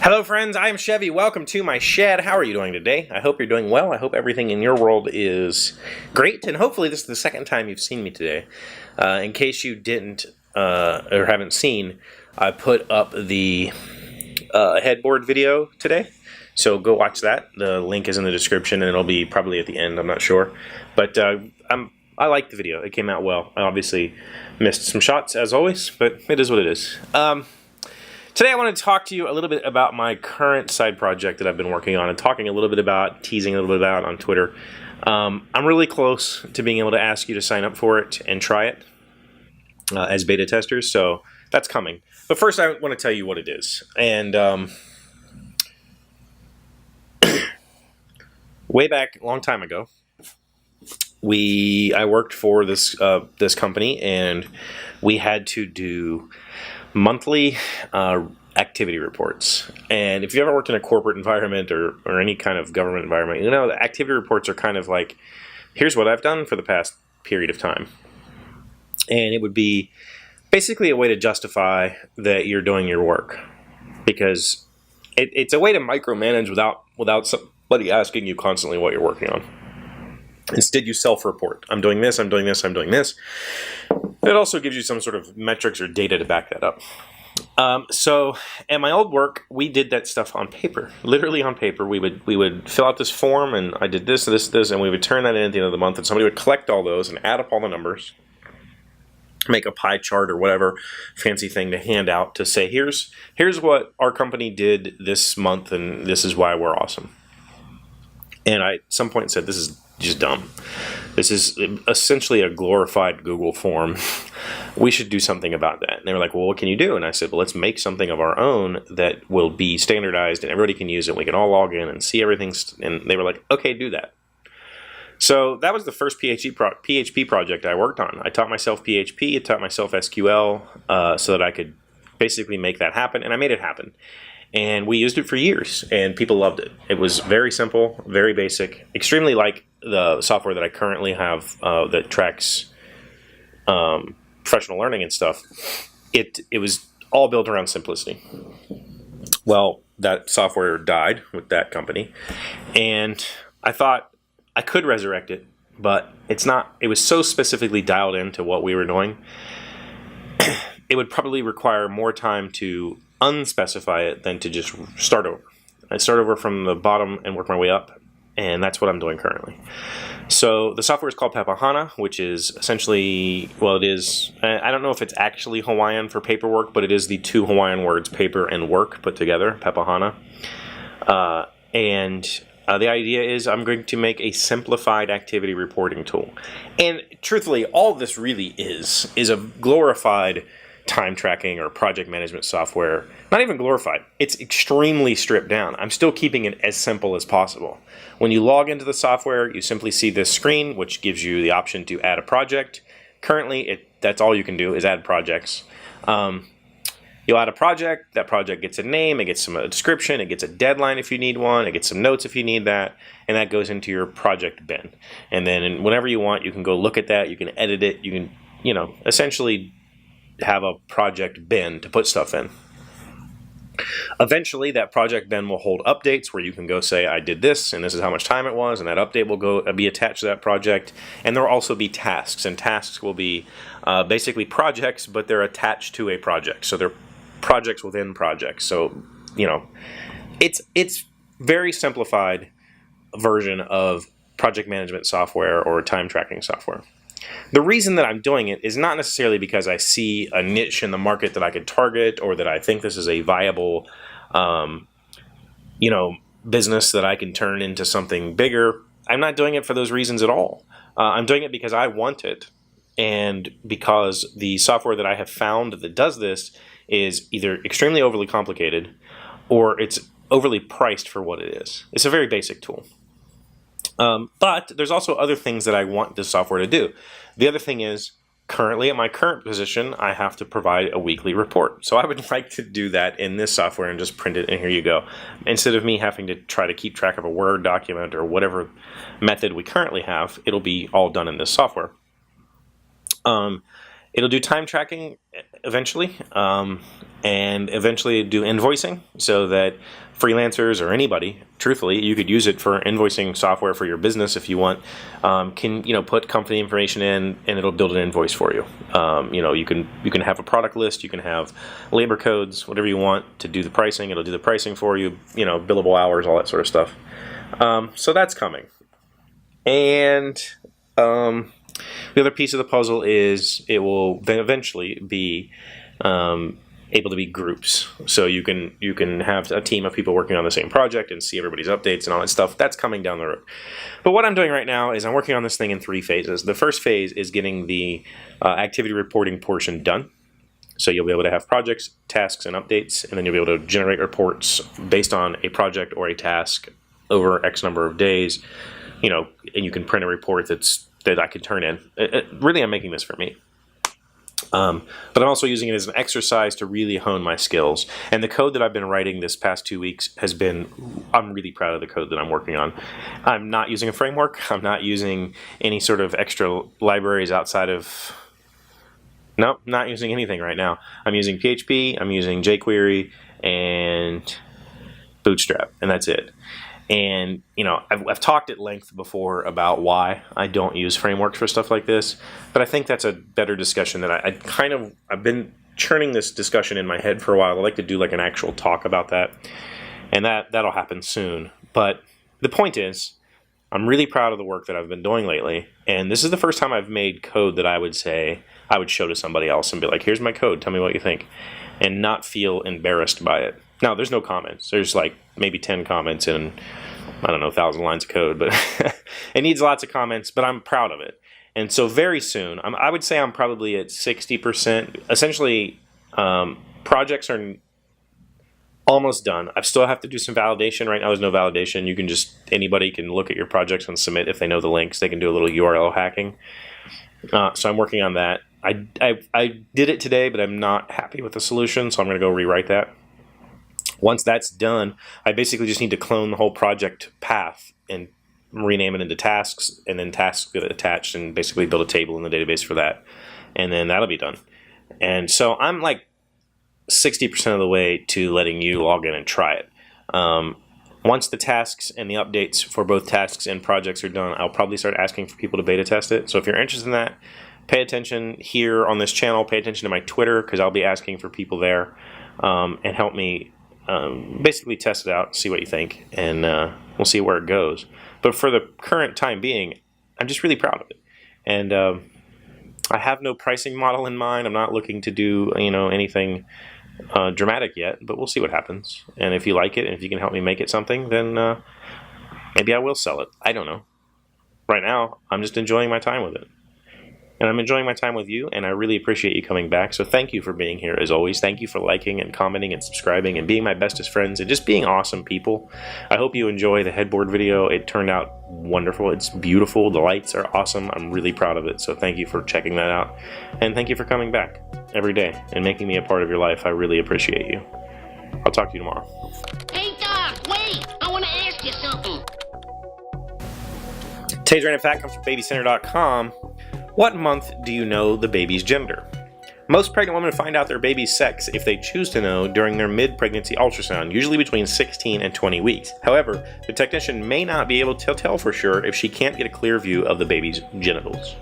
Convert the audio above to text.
Hello friends, I am Chevy. Welcome to my shed. How are you doing today? I hope you're doing well. I hope everything in your world is great, and hopefully this is the second time you've seen me today. In case you didn't or haven't seen, I put up the headboard video today, so go watch that. The link is in the description, and it'll be probably at the end, I'm not sure. But I like the video. It came out well. I obviously missed some shots, as always, but it is what it is. Today I want to talk to you a little bit about my current side project that I've been working on and teasing a little bit about on Twitter. I'm really close to being able to ask you to sign up for it and try it as beta testers, so that's coming. But first I want to tell you what it is. And way back, a long time ago, I worked for this company, and we had to do monthly activity reports. And if you ever worked in a corporate environment or any kind of government environment, you know the activity reports are kind of like, here's what I've done for the past period of time. And it would be basically a way to justify that you're doing your work, because it's a way to micromanage without somebody asking you constantly what you're working on. Instead, you self-report. I'm doing this, I'm doing this, I'm doing this. It also gives you some sort of metrics or data to back that up. So at my old work, we did that stuff on paper, literally on paper. We would fill out this form, and I did this, and we would turn that in at the end of the month, and somebody would collect all those and add up all the numbers, make a pie chart or whatever fancy thing to hand out to say, here's what our company did this month, and this is why we're awesome. And I at some point said, this is just dumb. This is essentially a glorified Google form. We should do something about that. And they were like, well, what can you do? And I said, well, let's make something of our own that will be standardized and everybody can use it. We can all log in and see everything. And they were like, okay, do that. So that was the first PHP project I worked on. I taught myself PHP, I taught myself SQL so that I could basically make that happen. And I made it happen. And we used it for years, and people loved it. It was very simple, very basic, extremely like the software that I currently have that tracks professional learning and stuff. It was all built around simplicity. Well, that software died with that company, and I thought I could resurrect it, but it's not. It was so specifically dialed into what we were doing. It would probably require more time to unspecify it than to just start over. I start over from the bottom and work my way up, and that's what I'm doing currently. So the software is called Pepahana, which is essentially, well, it is, I don't know if it's actually Hawaiian for paperwork, but it is the two Hawaiian words, paper and work, put together, Pepahana. The idea is I'm going to make a simplified activity reporting tool. And truthfully, all this really is a glorified time tracking or project management software. Not even glorified. It's extremely stripped down. I'm still keeping it as simple as possible. When you log into the software, you simply see this screen, which gives you the option to add a project. Currently, that's all you can do is add projects. You'll add a project. That project gets a name. It gets a description. It gets a deadline if you need one. It gets some notes if you need that. And that goes into your project bin. And then whenever you want, you can go look at that. You can edit it. You can, essentially have a project bin to put stuff in. Eventually, that project bin will hold updates where you can go say, I did this, and this is how much time it was, and that update will be attached to that project. And there will also be tasks, and tasks will be basically projects, but they're attached to a project. So they're projects within projects. So, it's very simplified version of project management software or time tracking software. The reason that I'm doing it is not necessarily because I see a niche in the market that I could target, or that I think this is a viable, business that I can turn into something bigger. I'm not doing it for those reasons at all. I'm doing it because I want it, and because the software that I have found that does this is either extremely overly complicated, or it's overly priced for what it is. It's a very basic tool. But there's also other things that I want this software to do. The other thing is, currently at my current position, I have to provide a weekly report. So I would like to do that in this software and just print it, and here you go. Instead of me having to try to keep track of a Word document or whatever method we currently have, it'll be all done in this software. It'll do time tracking eventually, and eventually do invoicing so that freelancers or anybody, truthfully, you could use it for invoicing software for your business if you want, can put company information in and it'll build an invoice for you. You can have a product list, you can have labor codes, whatever you want to do the pricing. It'll do the pricing for you, billable hours, all that sort of stuff. So that's coming. And the other piece of the puzzle is it will then eventually be able to be groups. So you can have a team of people working on the same project and see everybody's updates and all that stuff. That's coming down the road. But what I'm doing right now is I'm working on this thing in 3 phases. The first phase is getting the activity reporting portion done. So you'll be able to have projects, tasks, and updates, and then you'll be able to generate reports based on a project or a task over X number of days. And you can print a report that I can turn in. Really, I'm making this for me. But I'm also using it as an exercise to really hone my skills. And the code that I've been writing this past 2 weeks I'm really proud of the code that I'm working on. I'm not using a framework. I'm not using any sort of extra libraries outside of... Nope, not using anything right now. I'm using PHP, I'm using jQuery, and Bootstrap, and that's it. And, I've talked at length before about why I don't use frameworks for stuff like this, but I think that's a better discussion that I've been churning this discussion in my head for a while. I'd like to do like an actual talk about that, and that'll happen soon. But the point is, I'm really proud of the work that I've been doing lately, and this is the first time I've made code that I would say I would show to somebody else and be like, here's my code, tell me what you think, and not feel embarrassed by it. Now, there's no comments. There's like maybe 10 comments and, 1,000 lines of code, but it needs lots of comments, but I'm proud of it. And so very soon, I would say I'm probably at 60%. Essentially, projects are almost done. I still have to do some validation. Right now, there's no validation. Anybody can look at your projects and submit if they know the links. They can do a little URL hacking. So I'm working on that. I did it today, but I'm not happy with the solution, so I'm going to go rewrite that. Once that's done, I basically just need to clone the whole project path and rename it into tasks, and then tasks get attached and basically build a table in the database for that. And then that'll be done. And so I'm like 60% of the way to letting you log in and try it. Once the tasks and the updates for both tasks and projects are done, I'll probably start asking for people to beta test it. So if you're interested in that, pay attention here on this channel. Pay attention to my Twitter, because I'll be asking for people there, and help me basically test it out, see what you think, and we'll see where it goes. But for the current time being, I'm just really proud of it. And I have no pricing model in mind. I'm not looking to do anything dramatic yet, but we'll see what happens. And if you like it, and if you can help me make it something, then maybe I will sell it. I don't know. Right now, I'm just enjoying my time with it. And I'm enjoying my time with you, and I really appreciate you coming back. So thank you for being here, as always. Thank you for liking and commenting and subscribing and being my bestest friends and just being awesome people. I hope you enjoy the headboard video. It turned out wonderful. It's beautiful. The lights are awesome. I'm really proud of it. So thank you for checking that out. And thank you for coming back every day and making me a part of your life. I really appreciate you. I'll talk to you tomorrow. Hey, Doc, wait! I want to ask you something. Today's random fact comes from babycenter.com. What month do you know the baby's gender? Most pregnant women find out their baby's sex if they choose to know during their mid-pregnancy ultrasound, usually between 16 and 20 weeks. However, the technician may not be able to tell for sure if she can't get a clear view of the baby's genitals.